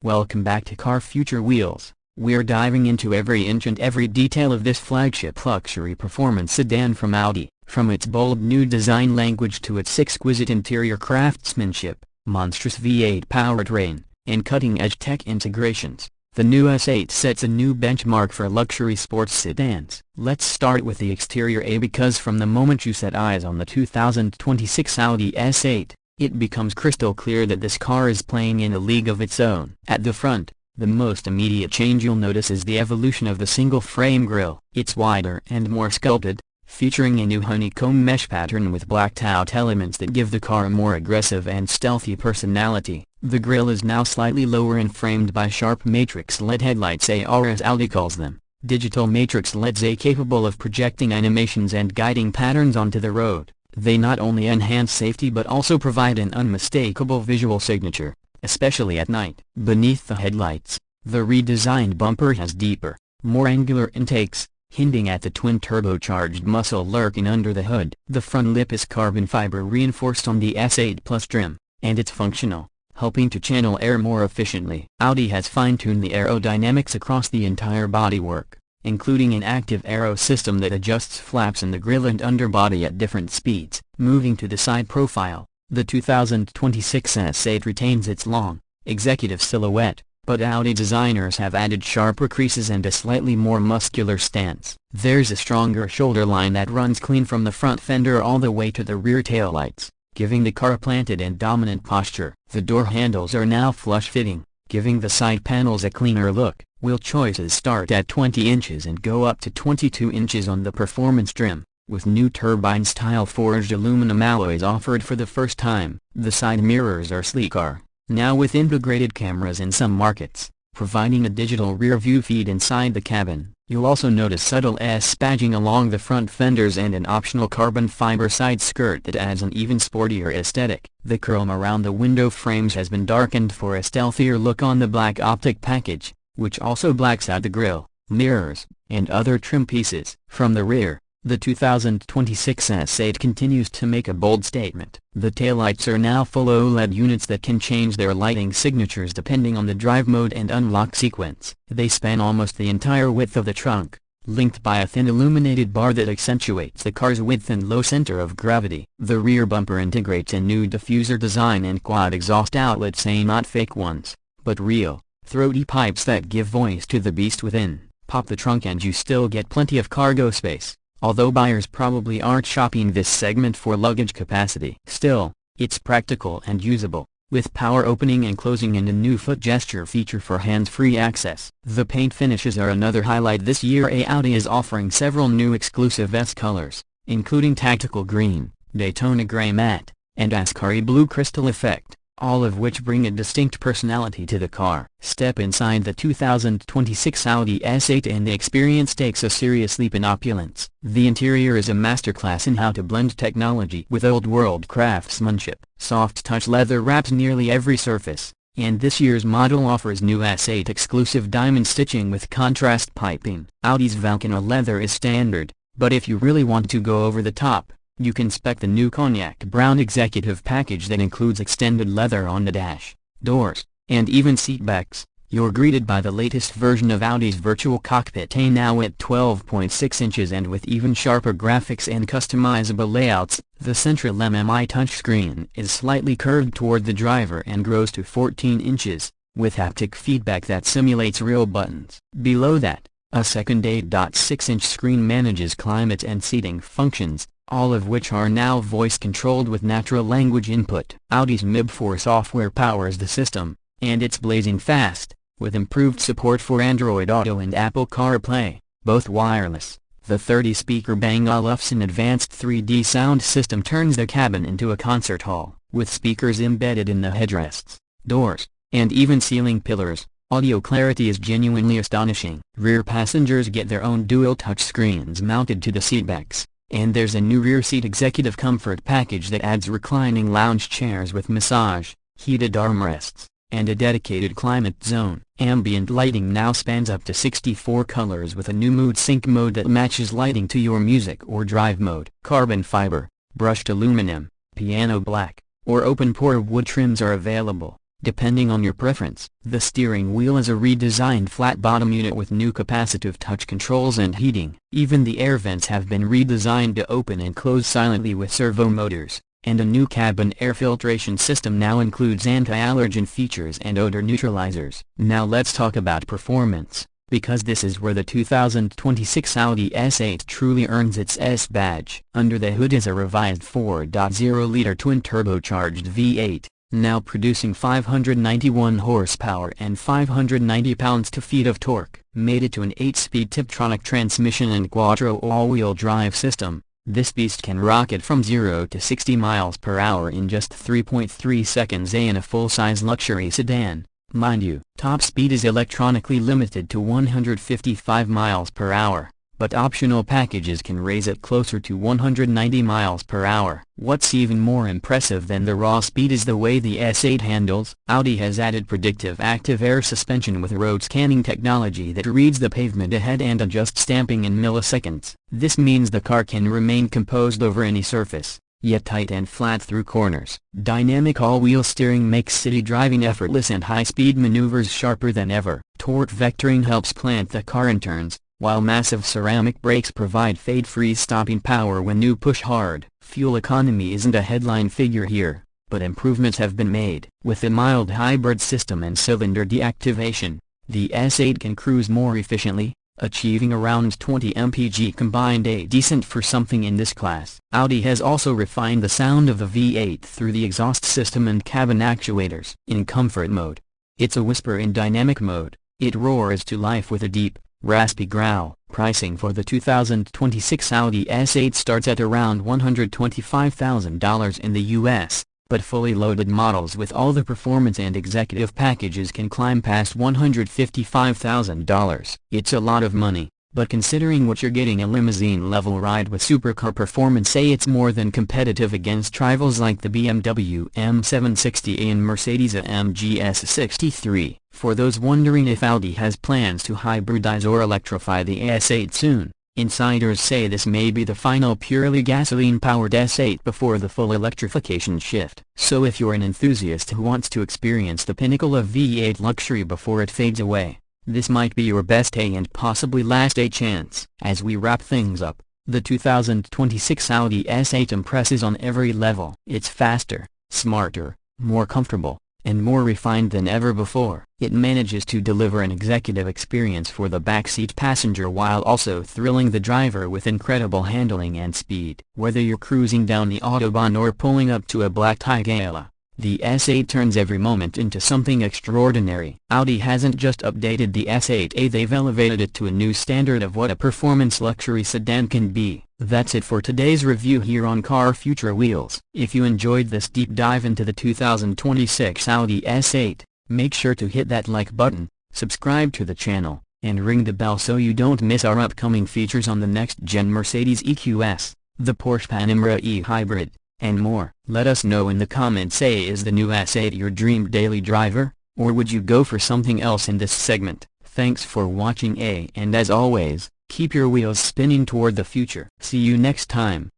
Welcome back to Car Future Wheelz. We're diving into every inch and every detail of this flagship luxury performance sedan from Audi. From its bold new design language to its exquisite interior craftsmanship, monstrous V8 powertrain, and cutting-edge tech integrations, the new S8 sets a new benchmark for luxury sports sedans. Let's start with the exterior because from the moment you set eyes on the 2026 Audi S8, it becomes crystal clear that this car is playing in a league of its own. At the front, the most immediate change you'll notice is the evolution of the single-frame grille. It's wider and more sculpted, featuring a new honeycomb mesh pattern with blacked out elements that give the car a more aggressive and stealthy personality. The grille is now slightly lower and framed by sharp matrix LED headlights, or as Audi calls them, digital matrix LEDs, capable of projecting animations and guiding patterns onto the road. They not only enhance safety but also provide an unmistakable visual signature, especially at night. Beneath the headlights, the redesigned bumper has deeper, more angular intakes, hinting at the twin turbocharged muscle lurking under the hood. The front lip is carbon fiber reinforced on the S8 Plus trim, and it's functional, helping to channel air more efficiently. Audi has fine-tuned the aerodynamics across the entire bodywork, including an active aero system that adjusts flaps in the grille and underbody at different speeds. Moving to the side profile, the 2026 S8 retains its long, executive silhouette, but Audi designers have added sharper creases and a slightly more muscular stance. There's a stronger shoulder line that runs clean from the front fender all the way to the rear taillights, giving the car a planted and dominant posture. The door handles are now flush-fitting, giving the side panels a cleaner look. Wheel choices start at 20 inches and go up to 22 inches on the performance trim, with new turbine-style forged aluminum alloys offered for the first time. The side mirrors are sleeker, now with integrated cameras in some markets, providing a digital rear-view feed inside the cabin. You'll also notice subtle S badging along the front fenders and an optional carbon fiber side skirt that adds an even sportier aesthetic. The chrome around the window frames has been darkened for a stealthier look on the black optic package, which also blacks out the grille, mirrors, and other trim pieces. From the rear, the 2026 S8 continues to make a bold statement. The taillights are now full OLED units that can change their lighting signatures depending on the drive mode and unlock sequence. They span almost the entire width of the trunk, linked by a thin illuminated bar that accentuates the car's width and low center of gravity. The rear bumper integrates a new diffuser design and quad exhaust outlets, not fake ones, but real, throaty pipes that give voice to the beast within. Pop the trunk and you still get plenty of cargo space, although buyers probably aren't shopping this segment for luggage capacity. Still, it's practical and usable, with power opening and closing and a new foot gesture feature for hands-free access. The paint finishes are another highlight this year. Audi is offering several new exclusive S colors, including Tactical Green, Daytona Gray Matte, and Ascari Blue Crystal Effect, all of which bring a distinct personality to the car. Step inside the 2026 Audi S8 and the experience takes a serious leap in opulence. The interior is a masterclass in how to blend technology with old-world craftsmanship. Soft touch leather wraps nearly every surface, and this year's model offers new S8 exclusive diamond stitching with contrast piping. Audi's Valcana leather is standard, but if you really want to go over the top, you can spec the new cognac brown executive package that includes extended leather on the dash, doors, and even seatbacks. You're greeted by the latest version of Audi's virtual cockpit, now at 12.6 inches and with even sharper graphics and customizable layouts. The central MMI touchscreen is slightly curved toward the driver and grows to 14 inches, with haptic feedback that simulates real buttons. Below that, a second 8.6-inch screen manages climate and seating functions, all of which are now voice-controlled with natural language input. Audi's MIB4 software powers the system, and it's blazing fast, with improved support for Android Auto and Apple CarPlay, both wireless. The 30-speaker Bang & Olufsen advanced 3D sound system turns the cabin into a concert hall, with speakers embedded in the headrests, doors, and even ceiling pillars. Audio clarity is genuinely astonishing. Rear passengers get their own dual touchscreens mounted to the seatbacks, and there's a new rear seat executive comfort package that adds reclining lounge chairs with massage, heated armrests, and a dedicated climate zone. Ambient lighting now spans up to 64 colors with a new mood sync mode that matches lighting to your music or drive mode. Carbon fiber, brushed aluminum, piano black, or open pore wood trims are available, depending on your preference. The steering wheel is a redesigned flat-bottom unit with new capacitive touch controls and heating. Even the air vents have been redesigned to open and close silently with servo motors, and a new cabin air filtration system now includes anti-allergen features and odor neutralizers. Now let's talk about performance, because this is where the 2026 Audi S8 truly earns its S badge. Under the hood is a revised 4.0-liter twin-turbocharged V8, now producing 591 horsepower and 590 pounds-feet of torque. Mated to an 8-speed Tiptronic transmission and quattro all-wheel drive system, this beast can rocket from 0 to 60 miles per hour in just 3.3 seconds in a full-size luxury sedan. Mind you, top speed is electronically limited to 155 miles per hour, but optional packages can raise it closer to 190 miles per hour. What's even more impressive than the raw speed is the way the S8 handles. Audi has added predictive active air suspension with road scanning technology that reads the pavement ahead and adjusts damping in milliseconds. This means the car can remain composed over any surface, yet tight and flat through corners. Dynamic all-wheel steering makes city driving effortless and high-speed maneuvers sharper than ever. Torque vectoring helps plant the car in turns, while massive ceramic brakes provide fade-free stopping power when you push hard. Fuel economy isn't a headline figure here, but improvements have been made. With a mild hybrid system and cylinder deactivation, the S8 can cruise more efficiently, achieving around 20 mpg combined, decent for something in this class. Audi has also refined the sound of the V8 through the exhaust system and cabin actuators. In comfort mode, it's a whisper. In dynamic mode, it roars to life with a deep, raspy growl. Pricing for the 2026 Audi S8 starts at around $125,000 in the US, but fully loaded models with all the performance and executive packages can climb past $155,000. It's a lot of money, but considering what you're getting, a limousine-level ride with supercar performance, it's more than competitive against rivals like the BMW M760 and Mercedes-AMG S63. For those wondering if Audi has plans to hybridize or electrify the S8 soon, insiders say this may be the final purely gasoline-powered S8 before the full electrification shift. So if you're an enthusiast who wants to experience the pinnacle of V8 luxury before it fades away, this might be your best and possibly last chance. As we wrap things up, the 2026 Audi S8 impresses on every level. It's faster, smarter, more comfortable, and more refined than ever before. It manages to deliver an executive experience for the backseat passenger while also thrilling the driver with incredible handling and speed. Whether you're cruising down the Autobahn or pulling up to a black tie gala, the S8 turns every moment into something extraordinary. Audi hasn't just updated the S8, they've elevated it to a new standard of what a performance luxury sedan can be. That's it for today's review here on Car Future Wheelz. If you enjoyed this deep dive into the 2026 Audi S8, make sure to hit that like button, subscribe to the channel, and ring the bell so you don't miss our upcoming features on the next-gen Mercedes EQS, the Porsche Panamera e-Hybrid, and more. Let us know in the comments, is the new S8 your dream daily driver, or would you go for something else in this segment? Thanks for watching, and as always, keep your wheels spinning toward the future. See you next time.